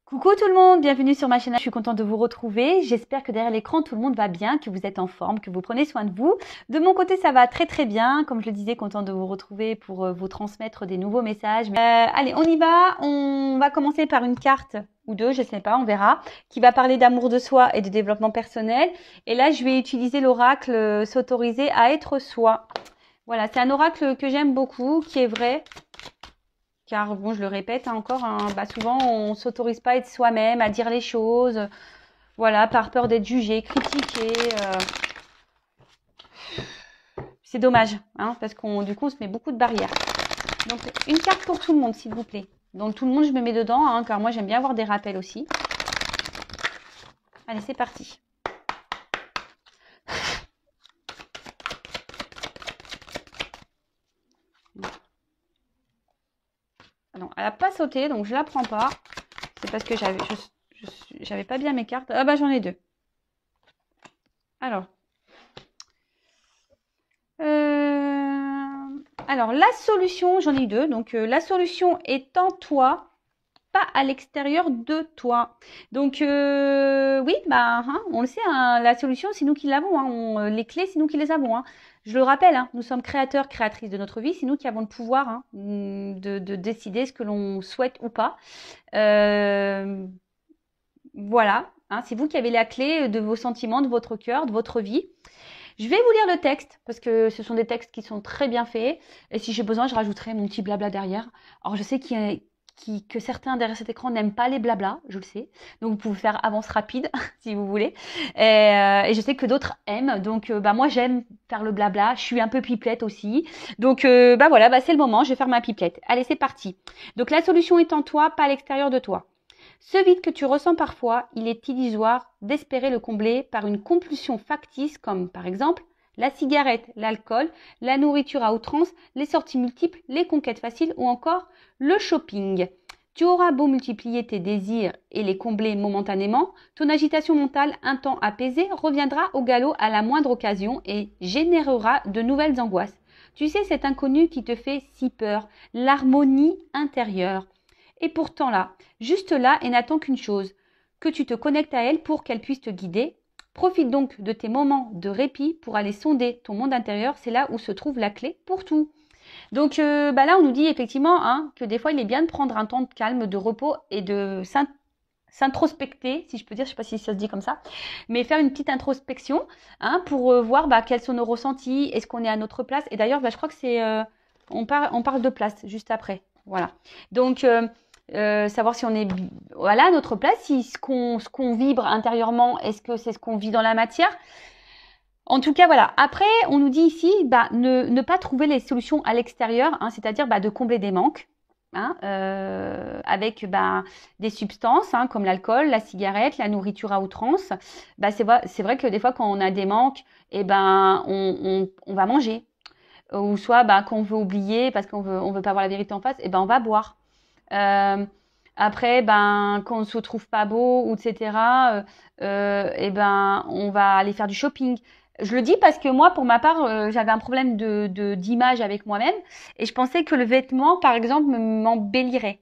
Coucou tout le monde, bienvenue sur ma chaîne. Je suis contente de vous retrouver. J'espère que derrière l'écran, tout le monde va bien, que vous êtes en forme, que vous prenez soin de vous. De mon côté, ça va très très bien. Comme je le disais, contente de vous retrouver pour vous transmettre des nouveaux messages. Allez, on y va. On va commencer par une carte ou deux, je sais pas, on verra, qui va parler d'amour de soi et de développement personnel. Et là, je vais utiliser l'oracle s'autoriser à être soi. Voilà, c'est un oracle que j'aime beaucoup, qui est vrai. Car bon, je le répète encore, souvent on s'autorise pas à être soi-même, à dire les choses, voilà, par peur d'être jugé, critiqué. C'est dommage, parce qu'on du coup on se met beaucoup de barrières. Donc une carte pour tout le monde, s'il vous plaît. Donc tout le monde, je me mets dedans, car moi j'aime bien avoir des rappels aussi. Allez, c'est parti. Non, elle n'a pas sauté, donc je la prends pas. C'est parce que j'avais pas bien mes cartes. Ah bah j'en ai deux. Alors la solution, j'en ai eu deux. Donc la solution est en toi, pas à l'extérieur de toi. Donc oui, on le sait, la solution c'est nous qui l'avons. Les clés c'est nous qui les avons. Je le rappelle, nous sommes créateurs, créatrices de notre vie. C'est nous qui avons le pouvoir de décider ce que l'on souhaite ou pas. Voilà, c'est vous qui avez la clé de vos sentiments, de votre cœur, de votre vie. Je vais vous lire le texte parce que ce sont des textes qui sont très bien faits. Et si j'ai besoin, je rajouterai mon petit blabla derrière. Alors, je sais que certains derrière cet écran n'aiment pas les blabla, je le sais. Donc, vous pouvez faire avance rapide si vous voulez. Et je sais que d'autres aiment. Donc, moi, j'aime faire le blabla. Je suis un peu pipelette aussi. Donc, voilà, c'est le moment. Je vais faire ma pipelette. Allez, c'est parti. Donc, la solution est en toi, pas à l'extérieur de toi. Ce vide que tu ressens parfois, il est illusoire d'espérer le combler par une compulsion factice comme par exemple la cigarette, l'alcool, la nourriture à outrance, les sorties multiples, les conquêtes faciles ou encore le shopping. Tu auras beau multiplier tes désirs et les combler momentanément, ton agitation mentale un temps apaisée reviendra au galop à la moindre occasion et générera de nouvelles angoisses. Tu sais, cet inconnu qui te fait si peur, l'harmonie intérieure. Et pourtant là, juste là, et n'attend qu'une chose, que tu te connectes à elle pour qu'elle puisse te guider. Profite donc de tes moments de répit pour aller sonder ton monde intérieur, c'est là où se trouve la clé pour tout. Donc là, on nous dit effectivement que des fois, il est bien de prendre un temps de calme, de repos et de s'introspecter, si je peux dire, je ne sais pas si ça se dit comme ça, mais faire une petite introspection pour voir quels sont nos ressentis, est-ce qu'on est à notre place. Et d'ailleurs, je crois que c'est... on parle de place juste après. Voilà. Donc... savoir si on est à notre place, si ce qu'on vibre intérieurement, est-ce que c'est ce qu'on vit dans la matière. En tout cas, voilà. Après, on nous dit ici, ne pas trouver les solutions à l'extérieur, c'est-à-dire de combler des manques, avec des substances comme l'alcool, la cigarette, la nourriture à outrance. C'est vrai que des fois, quand on a des manques, on va manger. Ou soit quand on veut oublier parce qu'on veut pas voir la vérité en face, on va boire. Après, quand on ne se trouve pas beau, etc., on va aller faire du shopping. Je le dis parce que moi, pour ma part, j'avais un problème d'image avec moi-même et je pensais que le vêtement, par exemple, m'embellirait.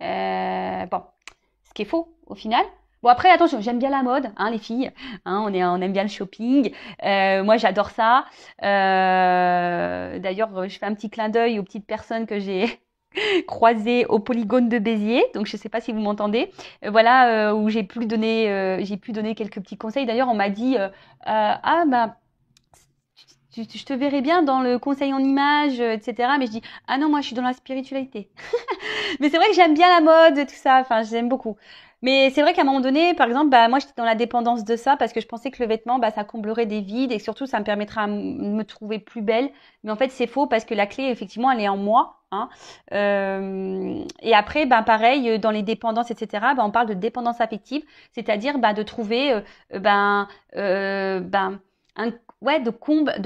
Ce qui est faux au final. Bon après attention, j'aime bien la mode, les filles, on aime bien le shopping. Moi j'adore ça. D'ailleurs, je fais un petit clin d'œil aux petites personnes que j'ai croisées au polygone de Béziers. Donc je sais pas si vous m'entendez. Où j'ai pu donner quelques petits conseils. D'ailleurs, on m'a dit je te verrai bien dans le conseil en images, etc. Mais je dis ah non, moi je suis dans la spiritualité. Mais c'est vrai que j'aime bien la mode et tout ça. Enfin, j'aime beaucoup. Mais c'est vrai qu'à un moment donné, par exemple, moi, j'étais dans la dépendance de ça parce que je pensais que le vêtement, ça comblerait des vides et surtout, ça me permettra de me trouver plus belle. Mais en fait, c'est faux parce que la clé, effectivement, elle est en moi. Et après, pareil, dans les dépendances, etc., on parle de dépendance affective, c'est-à-dire de trouver, de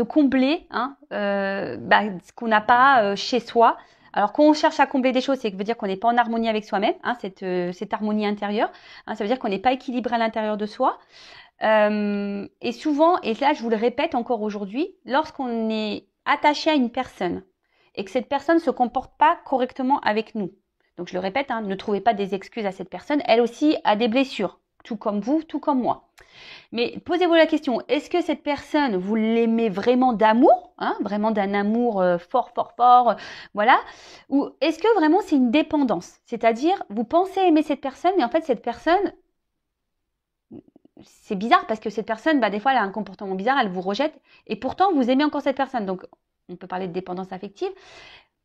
combler ce qu'on n'a pas chez soi. Alors, quand on cherche à combler des choses, ça veut dire qu'on n'est pas en harmonie avec soi-même, cette harmonie intérieure. Ça veut dire qu'on n'est pas équilibré à l'intérieur de soi. Et souvent, et là, je vous le répète encore aujourd'hui, lorsqu'on est attaché à une personne et que cette personne ne se comporte pas correctement avec nous, Donc je le répète, hein, ne trouvez pas des excuses à cette personne. Elle aussi a des blessures, tout comme vous, tout comme moi. Mais posez-vous la question, est-ce que cette personne, vous l'aimez vraiment d'amour, hein, vraiment d'un amour fort, fort, fort, voilà, ou est-ce que vraiment c'est une dépendance? C'est-à-dire, vous pensez aimer cette personne, mais en fait cette personne, c'est bizarre parce que cette personne, bah, des fois, elle a un comportement bizarre, elle vous rejette, et pourtant vous aimez encore cette personne. Donc, on peut parler de dépendance affective,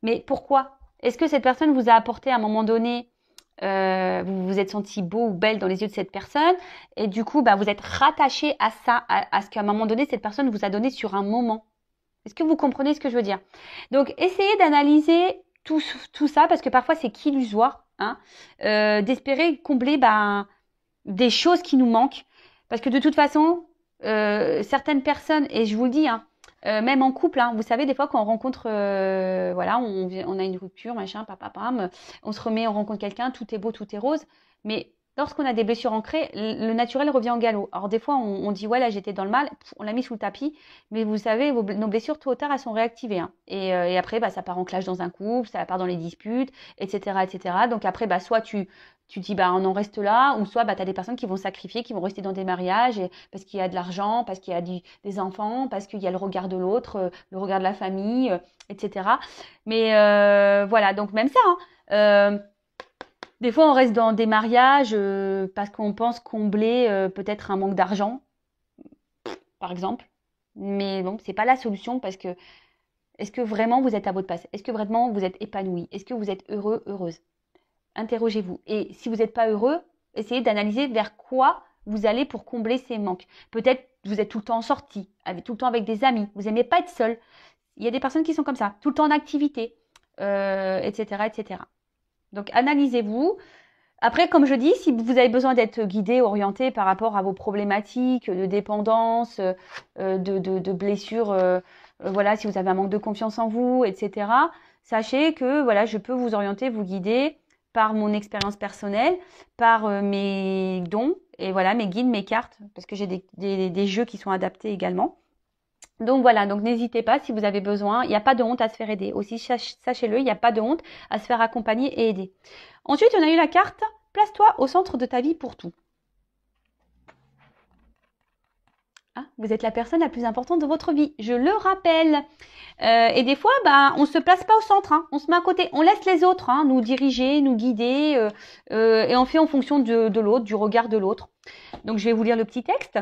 mais pourquoi? Est-ce que cette personne vous a apporté à un moment donné, vous vous êtes senti beau ou belle dans les yeux de cette personne, et du coup, bah, vous êtes rattaché à ça, à ce qu'à un moment donné, cette personne vous a donné sur un moment. Est-ce que vous comprenez ce que je veux dire? Donc, essayez d'analyser tout ça, parce que parfois, c'est qu'illusoire, hein, d'espérer combler des choses qui nous manquent. Parce que de toute façon, certaines personnes, et je vous le dis, hein, même en couple, hein, vous savez, des fois quand on rencontre, voilà, on a une rupture, machin, pam, on se remet, on rencontre quelqu'un, tout est beau, tout est rose, mais lorsqu'on a des blessures ancrées, le naturel revient au galop. Alors des fois, on dit, ouais, là j'étais dans le mal, on l'a mis sous le tapis, mais vous savez, nos blessures, tôt ou tard, elles sont réactivées. Hein. Et après, bah, ça part en clash dans un couple, ça part dans les disputes, etc., etc. Donc après, bah, soit tu dis bah on en reste là, ou soit bah tu as des personnes qui vont sacrifier, qui vont rester dans des mariages parce qu'il y a de l'argent, parce qu'il y a des enfants, parce qu'il y a le regard de l'autre, le regard de la famille, etc. Mais voilà, donc même ça, hein, des fois on reste dans des mariages parce qu'on pense combler peut-être un manque d'argent, par exemple. Mais bon, c'est pas la solution parce que est-ce que vraiment vous êtes à votre place? Est-ce que vraiment vous êtes épanoui? Est-ce que vous êtes heureux, heureuse? Interrogez-vous. Et si vous n'êtes pas heureux, essayez d'analyser vers quoi vous allez pour combler ces manques. Peut-être vous êtes tout le temps en sortie, tout le temps avec des amis, vous n'aimez pas être seul. Il y a des personnes qui sont comme ça, tout le temps en activité, etc., etc. Donc analysez-vous. Après, comme je dis, si vous avez besoin d'être guidé, orienté par rapport à vos problématiques de dépendance, de blessures, voilà, si vous avez un manque de confiance en vous, etc., sachez que voilà, je peux vous orienter, vous guider par mon expérience personnelle, par mes dons, et voilà, mes guides, mes cartes, parce que j'ai des jeux qui sont adaptés également. Donc voilà, donc n'hésitez pas si vous avez besoin, il n'y a pas de honte à se faire aider. Aussi, sachez-le, il n'y a pas de honte à se faire accompagner et aider. Ensuite, on a eu la carte « Place-toi au centre de ta vie pour tout ». Hein, vous êtes la personne la plus importante de votre vie, je le rappelle. Et des fois, on ne se place pas au centre, hein, on se met à côté, on laisse les autres hein, nous diriger, nous guider, et on fait en fonction de l'autre, du regard de l'autre. Donc, je vais vous lire le petit texte.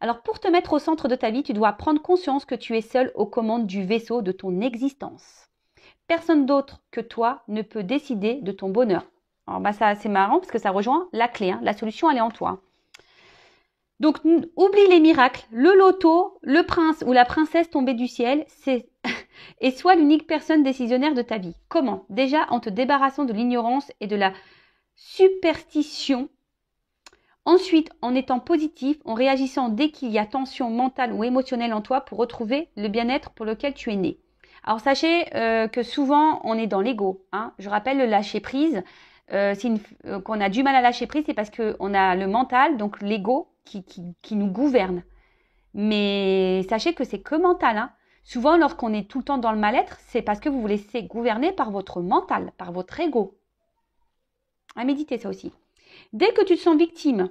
Alors, pour te mettre au centre de ta vie, tu dois prendre conscience que tu es seul aux commandes du vaisseau de ton existence. Personne d'autre que toi ne peut décider de ton bonheur. Alors, ça, c'est marrant parce que ça rejoint la clé. Hein. La solution, elle est en toi. Donc, oublie les miracles, le loto, le prince ou la princesse tombée du ciel, et sois l'unique personne décisionnaire de ta vie. Comment? Déjà, en te débarrassant de l'ignorance et de la superstition. Ensuite, en étant positif, en réagissant dès qu'il y a tension mentale ou émotionnelle en toi pour retrouver le bien-être pour lequel tu es né. Alors, sachez que souvent, on est dans l'ego. Hein. Je rappelle le lâcher-prise. Qu'on a du mal à lâcher prise, c'est parce qu'on a le mental, donc l'ego, qui nous gouverne. Mais sachez que c'est que mental. Hein. Souvent, lorsqu'on est tout le temps dans le mal-être, c'est parce que vous vous laissez gouverner par votre mental, par votre ego. À méditer ça aussi. Dès que tu te sens victime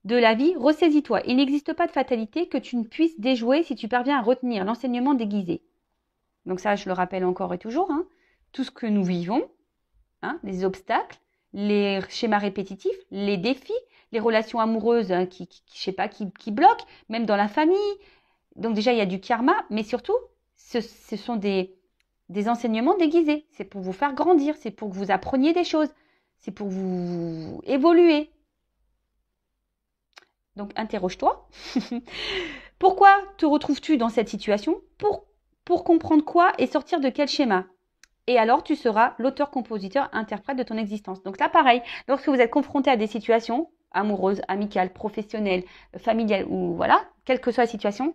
de la vie, ressaisis-toi. Il n'existe pas de fatalité que tu ne puisses déjouer si tu parviens à retenir l'enseignement déguisé. Donc ça, je le rappelle encore et toujours. Hein. Tout ce que nous vivons, hein, les obstacles, les schémas répétitifs, les défis, les relations amoureuses hein, qui bloquent, même dans la famille. Donc déjà, il y a du karma, mais surtout, ce sont des enseignements déguisés. C'est pour vous faire grandir, c'est pour que vous appreniez des choses, c'est pour vous évoluer. Donc, interroge-toi. Pourquoi te retrouves-tu dans cette situation? Pour comprendre quoi et sortir de quel schéma? Et alors, tu seras l'auteur, compositeur, interprète de ton existence. Donc là, pareil, lorsque vous êtes confronté à des situations amoureuses, amicales, professionnelles, familiales, ou voilà, quelle que soit la situation,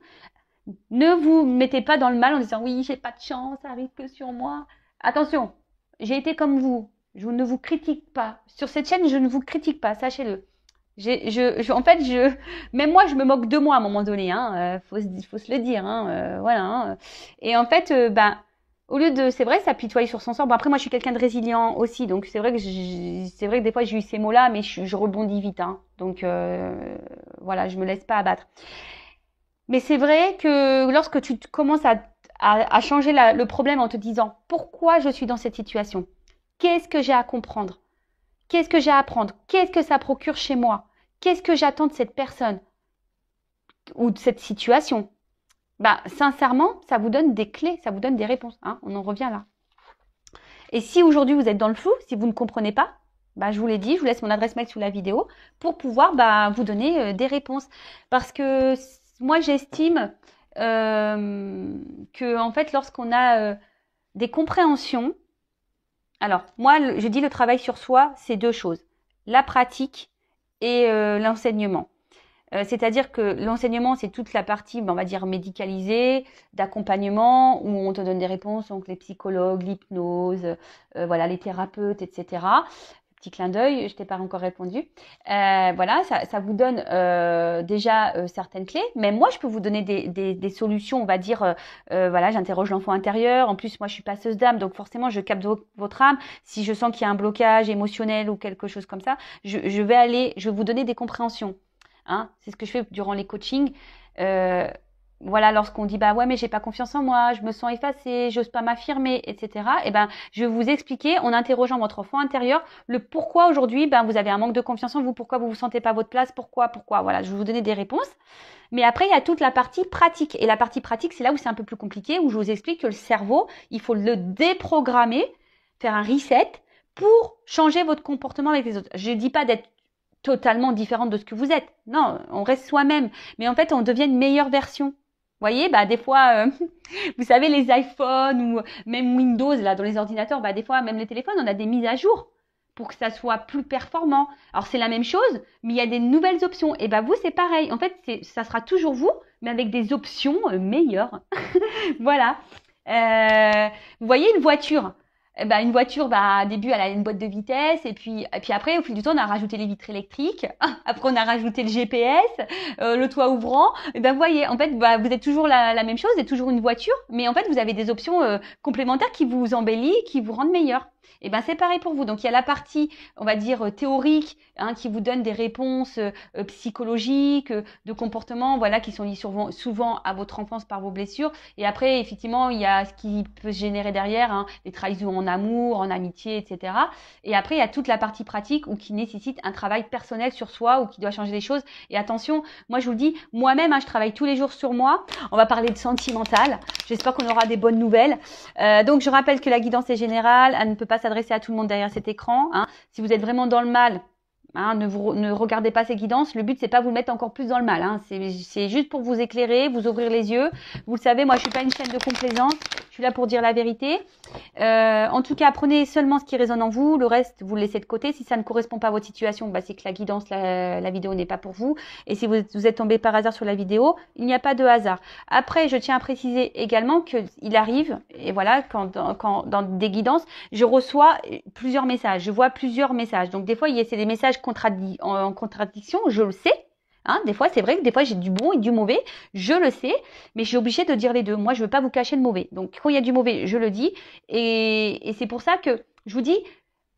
ne vous mettez pas dans le mal en disant « Oui, j'ai pas de chance, ça arrive que sur moi. » Attention, j'ai été comme vous. Je ne vous critique pas. Sur cette chaîne, je ne vous critique pas, sachez-le. En fait, même moi, je me moque de moi à un moment donné. Hein, faut se le dire. Hein, voilà. Hein. Et en fait, au lieu de, c'est vrai, s'apitoyer sur son sort. Bon, après, moi, je suis quelqu'un de résilient aussi, donc c'est vrai que des fois, j'ai eu ces mots-là, mais je rebondis vite, hein. Donc, voilà, je me laisse pas abattre. Mais c'est vrai que lorsque tu commences à changer le problème en te disant pourquoi je suis dans cette situation, qu'est-ce que j'ai à comprendre, qu'est-ce que j'ai à apprendre, qu'est-ce que ça procure chez moi, qu'est-ce que j'attends de cette personne ou de cette situation, bah, sincèrement, ça vous donne des clés, ça vous donne des réponses, hein. On en revient là. Et si aujourd'hui vous êtes dans le flou, si vous ne comprenez pas, bah, je vous l'ai dit, je vous laisse mon adresse mail sous la vidéo pour pouvoir vous donner des réponses. Parce que moi, j'estime que en fait, lorsqu'on a des compréhensions, alors moi, je dis le travail sur soi, c'est deux choses, la pratique et l'enseignement. C'est-à-dire que l'enseignement, c'est toute la partie, on va dire, médicalisée, d'accompagnement, où on te donne des réponses, donc les psychologues, l'hypnose, voilà, les thérapeutes, etc. Petit clin d'œil, je t'ai pas encore répondu. Voilà, ça vous donne déjà certaines clés. Mais moi, je peux vous donner des solutions, on va dire, voilà, j'interroge l'enfant intérieur. En plus, moi, je suis passeuse d'âme, donc forcément, je capte votre âme. Si je sens qu'il y a un blocage émotionnel ou quelque chose comme ça, je vais vous donner des compréhensions. Hein, c'est ce que je fais durant les coachings. Voilà, lorsqu'on dit bah ouais mais j'ai pas confiance en moi, je me sens effacée, j'ose pas m'affirmer, etc. Et ben je vais vous expliquer en interrogeant votre enfant intérieur le pourquoi aujourd'hui vous avez un manque de confiance en vous, pourquoi vous vous sentez pas à votre place, pourquoi. Voilà, je vais vous donner des réponses. Mais après il y a toute la partie pratique et la partie pratique c'est là où c'est un peu plus compliqué, où je vous explique que le cerveau il faut le déprogrammer, faire un reset pour changer votre comportement avec les autres. Je dis pas d'être totalement différente de ce que vous êtes. Non, on reste soi-même. Mais en fait, on devient une meilleure version. Vous voyez, des fois, vous savez, les iPhones ou même Windows, là, dans les ordinateurs, des fois, même les téléphones, on a des mises à jour pour que ça soit plus performant. Alors, c'est la même chose, mais il y a des nouvelles options. Et vous, c'est pareil. En fait, ça sera toujours vous, mais avec des options meilleures. Voilà. Vous voyez une voiture. Une voiture, au début, elle a une boîte de vitesse, et puis après, au fil du temps, on a rajouté les vitres électriques. Après, on a rajouté le GPS, le toit ouvrant. Vous voyez, en fait, vous êtes toujours la même chose, vous êtes toujours une voiture, mais en fait, vous avez des options complémentaires qui vous embellissent, qui vous rendent meilleur. Et c'est pareil pour vous. Donc, il y a la partie, on va dire, théorique, hein, qui vous donne des réponses psychologiques, de comportements, voilà, qui sont liés souvent à votre enfance par vos blessures. Et après, effectivement, il y a ce qui peut se générer derrière, hein, les trahisons en amour, en amitié, etc. Et après, il y a toute la partie pratique ou qui nécessite un travail personnel sur soi ou qui doit changer les choses. Et attention, moi, je vous le dis, moi-même, hein, je travaille tous les jours sur moi. On va parler de sentimental. J'espère qu'on aura des bonnes nouvelles. Donc, je rappelle que la guidance est générale. Elle ne peut pas s'adresser à tout le monde derrière cet écran, hein. Si vous êtes vraiment dans le mal, hein, ne regardez pas ces guidances. Le but, c'est pas vous mettre encore plus dans le mal, hein. C'est juste pour vous éclairer, vous ouvrir les yeux. Vous le savez, moi, je suis pas une chaîne de complaisance. Je suis là pour dire la vérité. En tout cas, prenez seulement ce qui résonne en vous. Le reste, vous le laissez de côté. Si ça ne correspond pas à votre situation, c'est que la guidance, la vidéo n'est pas pour vous. Et si vous êtes tombé par hasard sur la vidéo, il n'y a pas de hasard. Après, je tiens à préciser également qu'il arrive, et voilà, quand dans des guidances, je reçois plusieurs messages. Je vois plusieurs messages. Donc, des fois, c'est des messages en contradiction, je le sais. Hein, des fois, c'est vrai que des fois, j'ai du bon et du mauvais, je le sais, mais je suis obligée de dire les deux. Moi, je veux pas vous cacher le mauvais. Donc, quand il y a du mauvais, je le dis. Et c'est pour ça que je vous dis,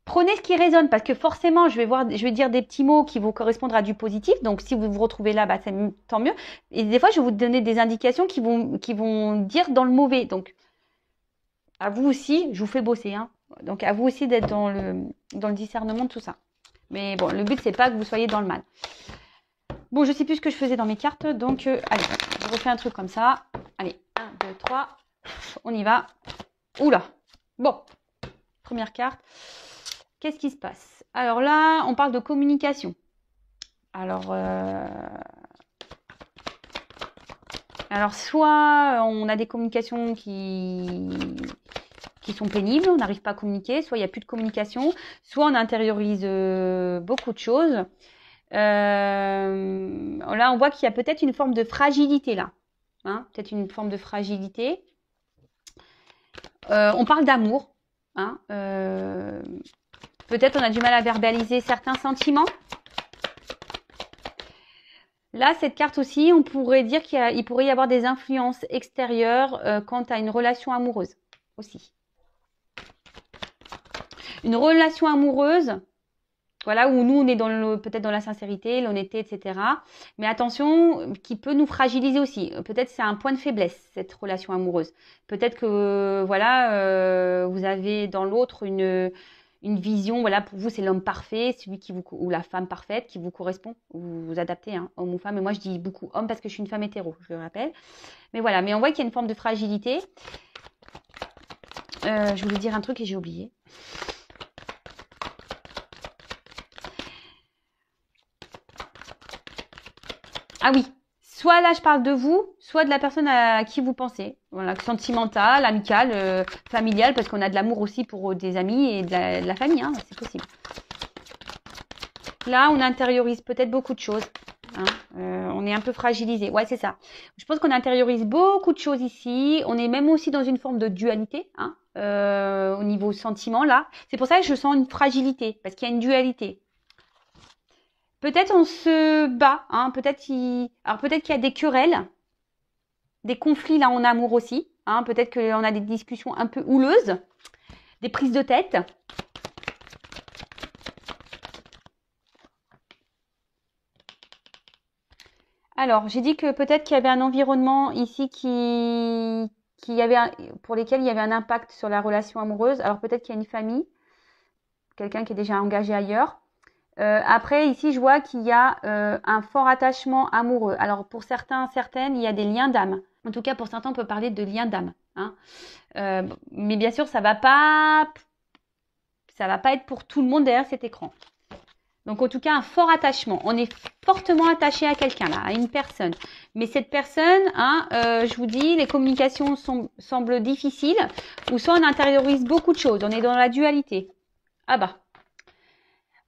prenez ce qui résonne, parce que forcément, je vais dire des petits mots qui vont correspondre à du positif. Donc, si vous vous retrouvez là, c'est tant mieux. Et des fois, je vais vous donner des indications qui vont dire dans le mauvais. Donc, à vous aussi, je vous fais bosser, hein. Donc, à vous aussi d'être dans le discernement de tout ça. Mais bon, le but, c'est pas que vous soyez dans le mal. Bon, je sais plus ce que je faisais dans mes cartes, donc allez, je refais un truc comme ça. Allez, 1, 2, 3, on y va. Oula, bon, première carte. Qu'est-ce qui se passe? Alors là, on parle de communication. Alors soit on a des communications qui sont pénibles, on n'arrive pas à communiquer, soit il n'y a plus de communication, soit on intériorise beaucoup de choses. Là, on voit qu'il y a peut-être une forme de fragilité là. Hein, peut-être une forme de fragilité. On parle d'amour. Hein, peut-être on a du mal à verbaliser certains sentiments. Là, cette carte aussi, on pourrait dire qu'il pourrait y avoir des influences extérieures quant à une relation amoureuse. aussi. Une relation amoureuse, voilà, où nous, on est peut-être dans la sincérité, l'honnêteté, etc. Mais attention, qui peut nous fragiliser aussi. Peut-être c'est un point de faiblesse, cette relation amoureuse. Peut-être que, voilà, vous avez dans l'autre une vision, voilà, pour vous, c'est l'homme parfait, celui ou la femme parfaite qui vous correspond. Vous vous adaptez, hein, homme ou femme. Et moi, je dis beaucoup homme parce que je suis une femme hétéro, je le rappelle. Mais voilà, mais on voit qu'il y a une forme de fragilité. Je voulais dire un truc et j'ai oublié. Ah oui, soit là je parle de vous, soit de la personne à qui vous pensez. Voilà, sentimentale, amicale, familiale, parce qu'on a de l'amour aussi pour des amis et de la famille, hein, c'est possible. Là, on intériorise peut-être beaucoup de choses. Hein, on est un peu fragilisé. Ouais, c'est ça. Je pense qu'on intériorise beaucoup de choses ici. On est même aussi dans une forme de dualité, hein, au niveau sentiment, là. C'est pour ça que je sens une fragilité, parce qu'il y a une dualité. Peut-être on se bat, hein, peut-être qu'il y a des querelles, des conflits là en amour aussi, hein, peut-être qu'on a des discussions un peu houleuses, des prises de tête. Alors, j'ai dit que peut-être qu'il y avait un environnement ici pour lesquels il y avait un impact sur la relation amoureuse. Alors peut-être qu'il y a une famille, quelqu'un qui est déjà engagé ailleurs. Après, ici, je vois qu'il y a un fort attachement amoureux. Alors, pour certains, certaines, il y a des liens d'âme. En tout cas, pour certains, on peut parler de liens d'âme. Hein. Mais bien sûr, ça va pas être pour tout le monde derrière cet écran. Donc, en tout cas, un fort attachement. On est fortement attaché à quelqu'un, là, à une personne. Mais cette personne, hein, je vous dis, les communications semblent difficiles, ou soit on intériorise beaucoup de choses. On est dans la dualité. Ah bah.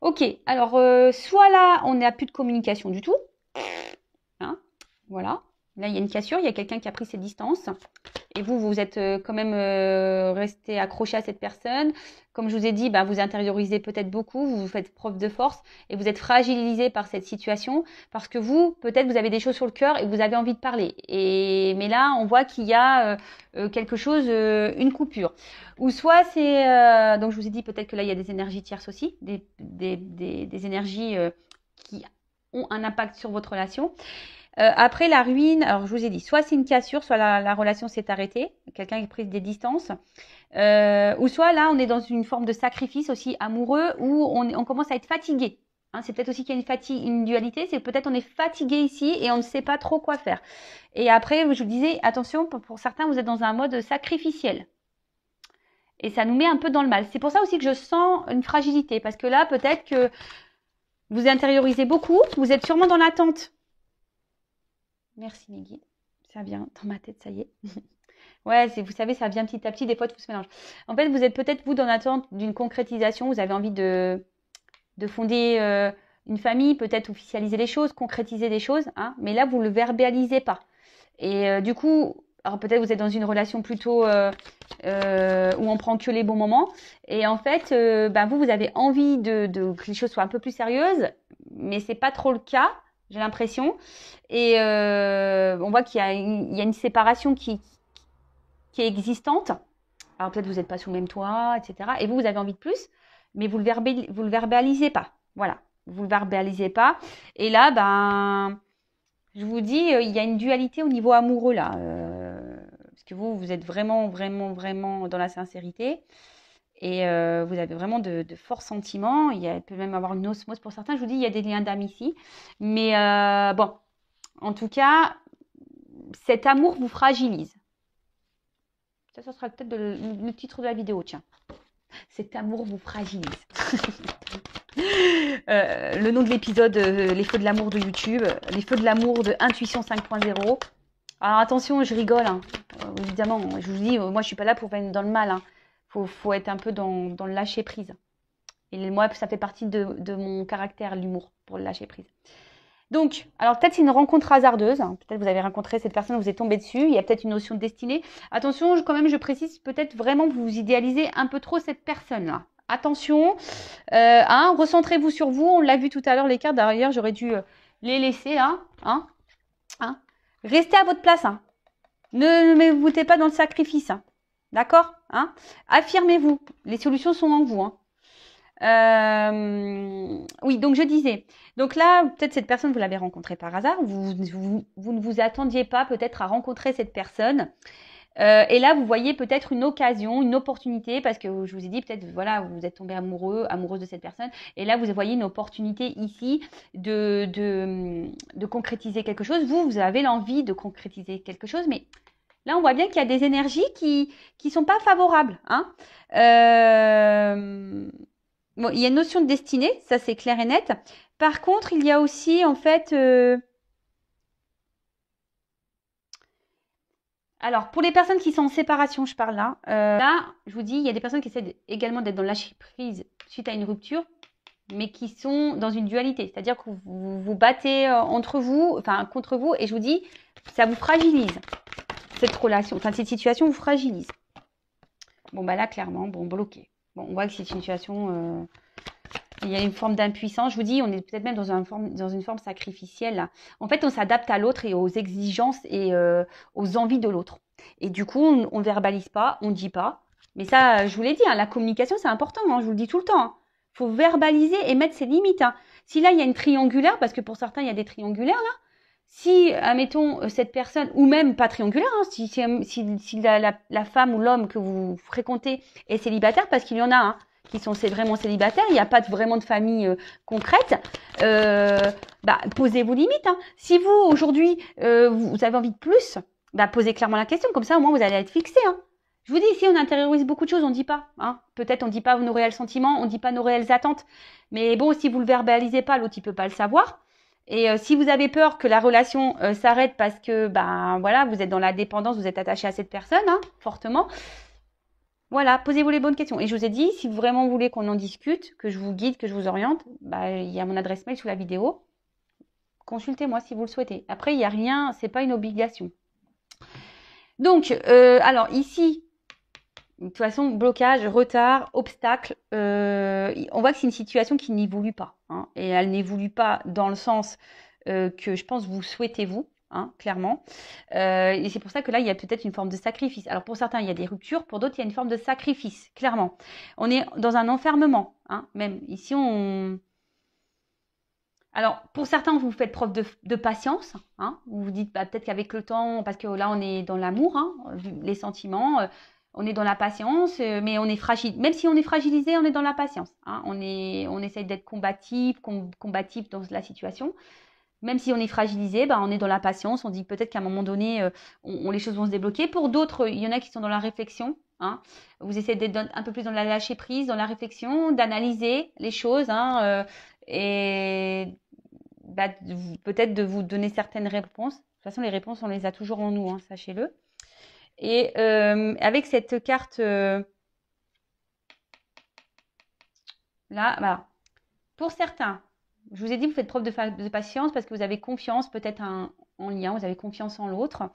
Ok, alors soit là, on n'a plus de communication du tout. Hein, voilà. Là, il y a une cassure, il y a quelqu'un qui a pris ses distances. Et vous êtes quand même resté accroché à cette personne. Comme je vous ai dit, bah, vous intériorisez peut-être beaucoup, vous faites preuve de force et vous êtes fragilisé par cette situation parce que peut-être vous avez des choses sur le cœur et vous avez envie de parler. Mais là, on voit qu'il y a quelque chose, une coupure. Ou soit c'est, donc je vous ai dit peut-être que là, il y a des énergies tierces aussi, des énergies qui ont un impact sur votre relation. Après la ruine, alors je vous ai dit, soit c'est une cassure, soit la relation s'est arrêtée, quelqu'un qui a pris des distances, ou soit là on est dans une forme de sacrifice aussi amoureux où on commence à être fatigué. Hein, c'est peut-être aussi qu'il y a une dualité, c'est peut-être on est fatigué ici et on ne sait pas trop quoi faire. Et après, je vous disais, attention, pour certains, vous êtes dans un mode sacrificiel. Et ça nous met un peu dans le mal. C'est pour ça aussi que je sens une fragilité, parce que là, peut-être que vous intériorisez beaucoup, vous êtes sûrement dans l'attente. Merci mes guides. Ça vient dans ma tête, ça y est. Ouais, vous savez, ça vient petit à petit, des fois tout se mélange. En fait, vous êtes peut-être, vous, dans l'attente d'une concrétisation, vous avez envie de fonder une famille, peut-être officialiser les choses, concrétiser des choses, hein, mais là, vous ne le verbalisez pas. Et du coup, alors peut-être vous êtes dans une relation plutôt où on prend que les bons moments. Et en fait, vous avez envie que les choses soient un peu plus sérieuses, mais c'est pas trop le cas. J'ai l'impression. Et on voit qu'il y a une séparation qui est existante. Alors peut-être vous n'êtes pas sous le même toit, etc. Et vous avez envie de plus, mais vous le verbalisez pas. Voilà, vous le verbalisez pas. Et là, je vous dis, il y a une dualité au niveau amoureux là. Parce que vous êtes vraiment, vraiment, vraiment dans la sincérité. Et vous avez vraiment de forts sentiments. Il peut même avoir une osmose pour certains. Je vous dis, il y a des liens d'âme ici. Mais bon, en tout cas, cet amour vous fragilise. Ça sera peut-être le titre de la vidéo, tiens. Cet amour vous fragilise. Le nom de l'épisode, les feux de l'amour de YouTube, les feux de l'amour de Intuition 5.0. Alors attention, je rigole. Hein. Évidemment, je vous dis, moi je suis pas là pour venir dans le mal. Hein. Faut être un peu dans le lâcher prise. Et moi, ça fait partie de mon caractère, l'humour, pour le lâcher prise. Donc, alors peut-être c'est une rencontre hasardeuse. Hein. Peut-être vous avez rencontré cette personne, vous êtes tombé dessus. Il y a peut-être une notion de destinée. Attention, quand même, je précise, peut-être vraiment vous idéalisez un peu trop cette personne-là. Attention, recentrez-vous sur vous. On l'a vu tout à l'heure, les cartes. D'ailleurs, j'aurais dû les laisser là. Restez à votre place. Hein. Ne vous mettez pas dans le sacrifice. Hein. D'accord, hein? Affirmez-vous. Les solutions sont en vous, hein. Oui, donc je disais. Donc là, peut-être cette personne, vous l'avez rencontrée par hasard. Vous ne vous attendiez pas peut-être à rencontrer cette personne. Et là, vous voyez peut-être une occasion, une opportunité, parce que je vous ai dit peut-être, voilà, vous êtes tombé amoureuse de cette personne. Et là, vous voyez une opportunité ici de concrétiser quelque chose. Vous avez l'envie de concrétiser quelque chose, mais là, on voit bien qu'il y a des énergies qui sont pas favorables, hein. Bon, il y a une notion de destinée, ça c'est clair et net. Par contre, il y a aussi en fait, alors pour les personnes qui sont en séparation, je parle là. Là, je vous dis, il y a des personnes qui essaient également d'être dans le lâcher prise suite à une rupture, mais qui sont dans une dualité, c'est-à-dire que vous vous battez entre vous, enfin contre vous, et je vous dis, ça vous fragilise cette relation, enfin cette situation vous fragilise. Bon bah là clairement, bon bloqué. Bon, on voit que c'est une situation. Il y a une forme d'impuissance. Je vous dis, on est peut-être même dans une forme sacrificielle, là. En fait, on s'adapte à l'autre et aux exigences et aux envies de l'autre. Et du coup, on ne verbalise pas, on ne dit pas. Mais ça, je vous l'ai dit, hein, la communication, c'est important. Hein, je vous le dis tout le temps. Hein. Faut verbaliser et mettre ses limites. Hein. Si là, il y a une triangulaire, parce que pour certains, il y a des triangulaires, là. Si, admettons, cette personne, ou même pas triangulaire, hein, si la femme ou l'homme que vous fréquentez est célibataire, parce qu'il y en a, hein, qui sont vraiment célibataires, il n'y a pas vraiment de famille concrète, bah, posez vos limites. Hein. Si vous, aujourd'hui, vous avez envie de plus, bah, posez clairement la question. Comme ça, au moins, vous allez être fixé. Hein. Je vous dis, ici, on intériorise beaucoup de choses, on ne dit pas. Hein. Peut-être on ne dit pas nos réels sentiments, on ne dit pas nos réelles attentes. Mais bon, si vous ne le verbalisez pas, l'autre, il ne peut pas le savoir. Et si vous avez peur que la relation s'arrête parce que, ben voilà, vous êtes dans la dépendance, vous êtes attaché à cette personne, hein, fortement, voilà, posez-vous les bonnes questions. Et je vous ai dit, si vous vraiment voulez qu'on en discute, que je vous guide, que je vous oriente, bah, il y a mon adresse mail sous la vidéo. Consultez-moi si vous le souhaitez. Après, il n'y a rien, c'est pas une obligation. Donc, alors ici, de toute façon, blocage, retard, obstacle, on voit que c'est une situation qui n'évolue pas. Hein, et elle n'évolue pas dans le sens que je pense vous souhaitez vous. Hein, clairement. Et c'est pour ça que là, il y a peut-être une forme de sacrifice. Alors pour certains, il y a des ruptures, pour d'autres, il y a une forme de sacrifice, clairement. On est dans un enfermement, hein, même. Ici, on... Alors, pour certains, vous faites preuve de patience. Hein, vous vous dites bah, peut-être qu'avec le temps, parce que là, on est dans l'amour, hein, les sentiments, on est dans la patience, mais on est fragile. Même si on est fragilisé, on est dans la patience. Hein, on essaye d'être combatif dans la situation. Même si on est fragilisé, bah, on est dans la patience. On dit peut-être qu'à un moment donné, les choses vont se débloquer. Pour d'autres, il y en a qui sont dans la réflexion. Hein. Vous essayez d'être un peu plus dans la lâcher prise, dans la réflexion, d'analyser les choses hein, et bah, peut-être de vous donner certaines réponses. De toute façon, les réponses, on les a toujours en nous, hein, sachez-le. Et avec cette carte là, voilà. Pour certains, je vous ai dit, vous faites preuve de patience parce que vous avez confiance peut-être en lien, vous avez confiance en l'autre.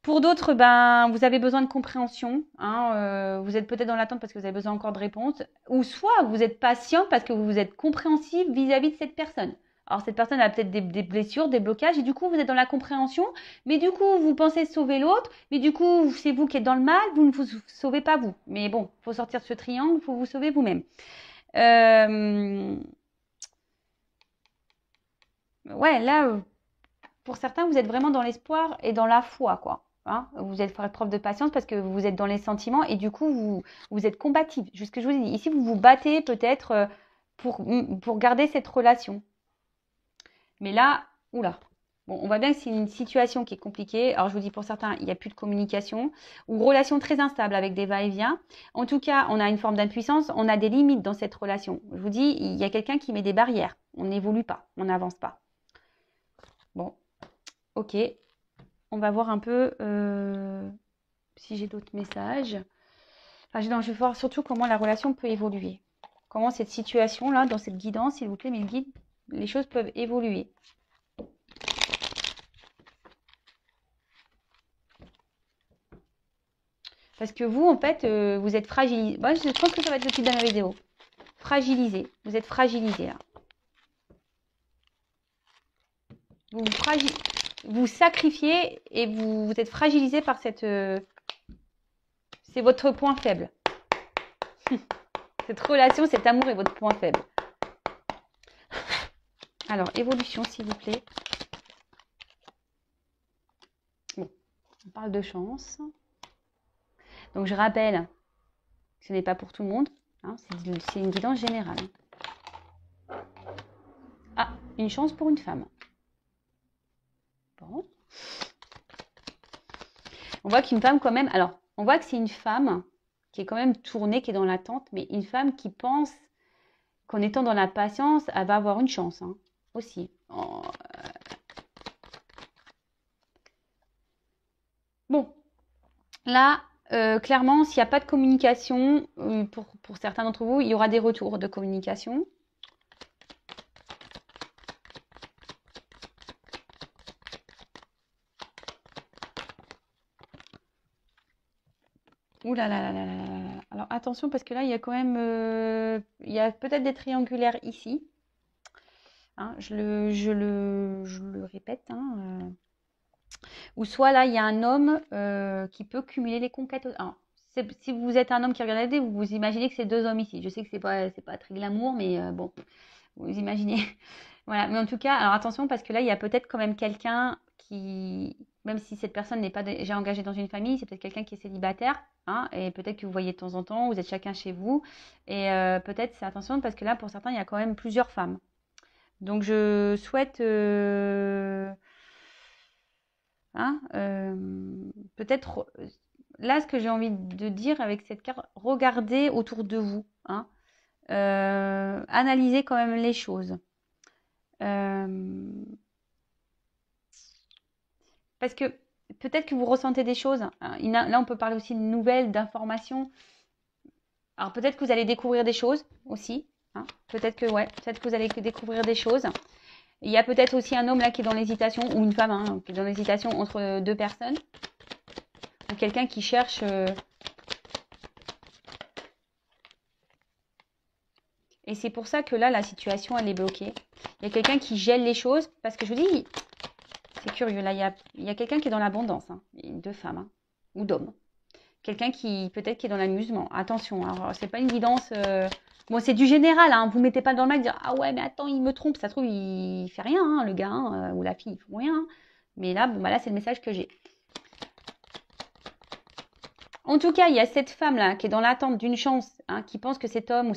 Pour d'autres, ben, vous avez besoin de compréhension. Hein, vous êtes peut-être dans l'attente parce que vous avez besoin encore de réponses. Ou soit vous êtes patient parce que vous êtes compréhensif vis-à-vis de cette personne. Alors cette personne a peut-être des blessures, des blocages, et du coup vous êtes dans la compréhension, mais du coup vous pensez sauver l'autre, mais du coup c'est vous qui êtes dans le mal, vous ne vous sauvez pas vous. Mais bon, il faut sortir de ce triangle, il faut vous sauver vous-même. Ouais, là, pour certains, vous êtes vraiment dans l'espoir et dans la foi, quoi. Hein, vous êtes faire preuve de patience parce que vous êtes dans les sentiments et du coup, vous êtes combatif. Juste ce que je vous ai dit. Ici, vous vous battez peut-être pour garder cette relation. Mais là, oula. Bon, on voit bien que c'est une situation qui est compliquée. Alors, je vous dis, pour certains, il n'y a plus de communication ou relation très instable avec des va-et-vient. En tout cas, on a une forme d'impuissance. On a des limites dans cette relation. Je vous dis, il y a quelqu'un qui met des barrières. On n'évolue pas. On n'avance pas. Bon, ok. On va voir un peu si j'ai d'autres messages. Enfin, non, je vais voir surtout comment la relation peut évoluer. Comment cette situation-là, dans cette guidance, s'il vous plaît, mes guides, les choses peuvent évoluer. Parce que vous, en fait, vous êtes fragilisé. Moi, je pense que ça va être le titre de ma vidéo. Fragilisé. Vous êtes fragilisé, là. Vous sacrifiez et vous êtes fragilisé par C'est votre point faible. Cette relation, cet amour est votre point faible. Alors, évolution, s'il vous plaît. Bon, on parle de chance. Donc, je rappelle que ce n'est pas pour tout le monde. Hein, c'est une guidance générale. Ah, une chance pour une femme. Bon. On voit qu'une femme quand même... Alors, on voit que c'est une femme qui est quand même tournée, qui est dans l'attente, mais une femme qui pense qu'en étant dans la patience, elle va avoir une chance, hein, aussi. Oh. Bon, là, clairement, s'il n'y a pas de communication, pour certains d'entre vous, il y aura des retours de communication. Ouh là là là là là là. Alors attention parce que là il y a quand même il y a peut-être des triangulaires ici. Hein, je le répète. Hein, ou soit là il y a un homme qui peut cumuler les conquêtes. Alors, si vous êtes un homme qui regarde la vidéo, vous imaginez que c'est deux hommes ici. Je sais que c'est pas très glamour, mais bon, vous imaginez. Voilà, mais en tout cas, alors attention parce que là il y a peut-être quand même quelqu'un qui, même si cette personne n'est pas déjà engagée dans une famille, c'est peut-être quelqu'un qui est célibataire. Hein, et peut-être que vous voyez de temps en temps, vous êtes chacun chez vous. Et peut-être, c'est attention, parce que là, pour certains, il y a quand même plusieurs femmes. Donc, je souhaite, hein, peut-être, là, ce que j'ai envie de dire avec cette carte, regardez autour de vous. Hein, analysez quand même les choses. Parce que peut-être que vous ressentez des choses. Là, on peut parler aussi de nouvelles, d'informations. Alors peut-être que vous allez découvrir des choses aussi. Hein. Peut-être que vous allez découvrir des choses. Il y a peut-être aussi un homme là qui est dans l'hésitation, ou une femme hein, qui est dans l'hésitation entre deux personnes. Ou quelqu'un qui cherche... Et c'est pour ça que là, la situation, elle est bloquée. Il y a quelqu'un qui gèle les choses. Parce que je vous dis, c'est curieux. Là, il y a quelqu'un qui est dans l'abondance. Hein. Deux femmes hein, ou d'hommes. Quelqu'un qui, peut-être, qui est dans l'amusement. Attention, alors, c'est pas une guidance... Bon, c'est du général, hein. Vous mettez pas dans le mal de dire « Ah ouais, mais attends, il me trompe. » Ça se trouve, il fait rien, hein, le gars hein, ou la fille, ils font rien. Hein. Mais là, bon, bah là, c'est le message que j'ai. En tout cas, il y a cette femme-là qui est dans l'attente d'une chance, hein, qui pense que cet homme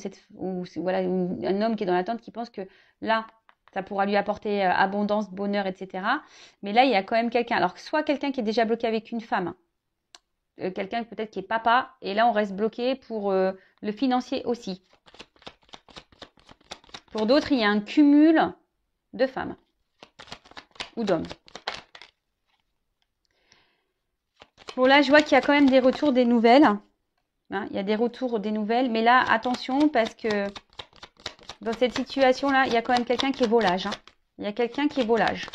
voilà, un homme qui est dans l'attente qui pense que là, ça pourra lui apporter abondance, bonheur, etc. Mais là, il y a quand même quelqu'un. Alors, soit quelqu'un qui est déjà bloqué avec une femme, quelqu'un peut-être qui est papa, et là, on reste bloqué pour le financier aussi. Pour d'autres, il y a un cumul de femmes ou d'hommes. Bon, là, je vois qu'il y a quand même des retours, des nouvelles. Hein, il y a des retours, des nouvelles. Mais là, attention, parce que dans cette situation-là, il y a quand même quelqu'un qui est volage. Hein. Il y a quelqu'un qui est volage.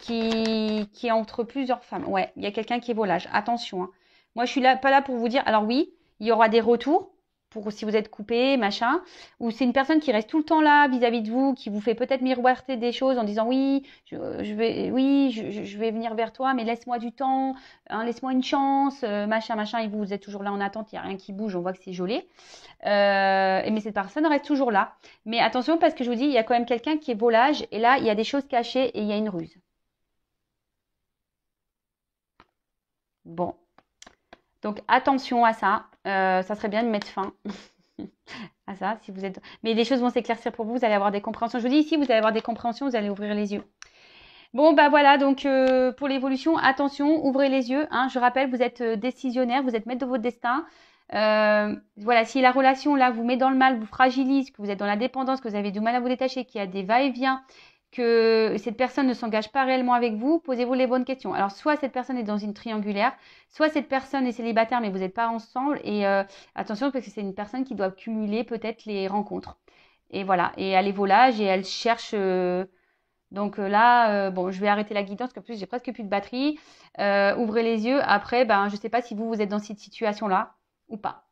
Qui est entre plusieurs femmes. Ouais, il y a quelqu'un qui est volage. Attention. Hein. Moi, je suis là, pas là pour vous dire... Alors oui, il y aura des retours. Pour si vous êtes coupé, machin, ou c'est une personne qui reste tout le temps là vis-à-vis de vous, qui vous fait peut-être miroiter des choses en disant oui, je vais venir vers toi, mais laisse-moi du temps, hein, laisse-moi une chance, machin, et vous êtes toujours là en attente, il n'y a rien qui bouge, on voit que c'est gelé. Mais cette personne reste toujours là. Mais attention parce que je vous dis, il y a quand même quelqu'un qui est volage, et là, il y a des choses cachées et il y a une ruse. Bon. Donc attention à ça, ça serait bien de mettre fin à ça si vous êtes... Mais les choses vont s'éclaircir pour vous, vous allez avoir des compréhensions. Je vous dis ici, vous allez avoir des compréhensions, vous allez ouvrir les yeux. Bon, bah voilà, donc pour l'évolution, attention, ouvrez les yeux. Hein, je rappelle, vous êtes décisionnaire, vous êtes maître de votre destin. Voilà, si la relation là vous met dans le mal, vous fragilise, que vous êtes dans la dépendance, que vous avez du mal à vous détacher, qu'il y a des va-et-vient, que cette personne ne s'engage pas réellement avec vous, posez-vous les bonnes questions. Alors, soit cette personne est dans une triangulaire, soit cette personne est célibataire, mais vous n'êtes pas ensemble. Et attention, parce que c'est une personne qui doit cumuler peut-être les rencontres. Et voilà, et elle est volage et elle cherche... Donc là, bon, je vais arrêter la guidance, parce que plus j'ai presque plus de batterie. Ouvrez les yeux. Après, ben, je ne sais pas si vous êtes dans cette situation-là ou pas.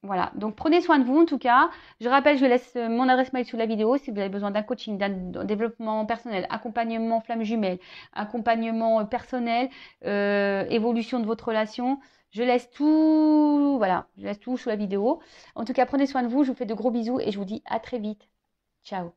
Voilà, donc prenez soin de vous en tout cas. Je rappelle, je laisse mon adresse mail sous la vidéo si vous avez besoin d'un coaching, d'un développement personnel, accompagnement flamme jumelle, accompagnement personnel, évolution de votre relation. Je laisse tout, voilà, je laisse tout sous la vidéo. En tout cas, prenez soin de vous. Je vous fais de gros bisous et je vous dis à très vite. Ciao.